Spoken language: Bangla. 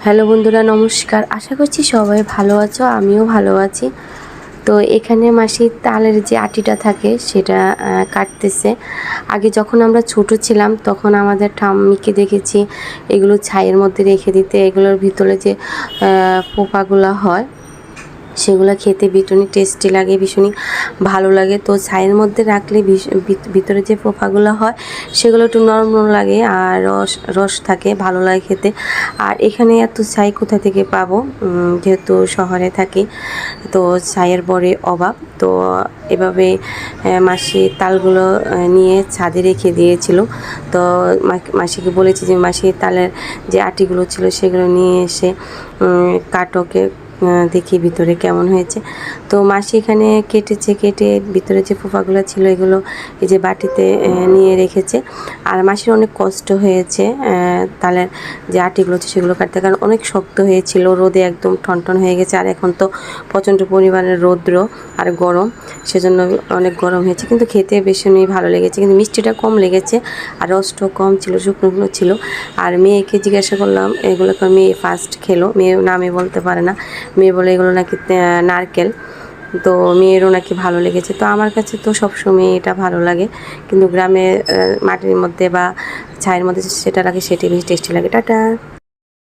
হ্যালো বন্ধুরা, নমস্কার। আশা করছি সবাই ভালো আছো, আমিও ভালো আছি। তো এখানে মাসি তালের যে আটিটা থাকে সেটা কাটতেছে। আগে যখন আমরা ছোট ছিলাম তখন আমাদের ঠাম্মিকে দেখেছি এগুলো ছাইয়ের মধ্যে রেখে দিতে। এগুলোর ভিতরে যে পোকাগুলো হয় সেগুলো খেতে ভীষণই টেস্টি লাগে, ভীষণই ভালো লাগে। তো ছাইয়ের মধ্যে রাখলে ভিতরে যে পোকাগুলো হয় সেগুলো একটু নরম নরম লাগে আর রস রস থাকে, ভালো লাগে খেতে। আর এখানে এত ছাই কোথা থেকে পাবো, যেহেতু শহরে থাকি, তো ছাইয়ের বড় অভাব। তো এভাবে মাসি তালগুলো নিয়ে ছাদে রেখে দিয়েছিল। তো মাসিকে বলেছি যে মাসি তালের যে আটিগুলো ছিল সেগুলো নিয়ে এসে কাটোকে দেখি ভিতরে কেমন হয়েছে। তো মাসি এখানে কেটে ভিতরে যে ফোফাগুলো ছিল এগুলো এই যে বাটিতে নিয়ে রেখেছে। আর মাসির অনেক কষ্ট হয়েছে তালের যে আটিগুলো আছে সেগুলো কাটতে, কারণ অনেক শক্ত হয়েছিল, রোদে একদম ঠনঠন হয়ে গেছে। আর এখন তো প্রচণ্ড পরিমাণের রৌদ্র আর গরম, সেজন্য অনেক গরম হয়েছে, কিন্তু খেতে ভীষণই ভালো লেগেছে। কিন্তু মিষ্টিটা কম লেগেছে আর রসটাও কম ছিল, শুকনো ছিল। আর মেয়েকে জিজ্ঞাসা করলাম, এগুলোকে মেয়ে ফার্স্ট খেলো, মেয়ে নামে বলতে পারে না, মেয়ে বলে এগুলো নাকি নারকেল। তো মেয়েরও নাকি ভালো লেগেছে। তো আমার কাছে তো সবসময় এটা ভালো লাগে, কিন্তু গ্রামে মাটির মধ্যে বা ছায়ের মধ্যে সেটা লাগে, সেটাই বেশি টেস্টি লাগে। টাটা।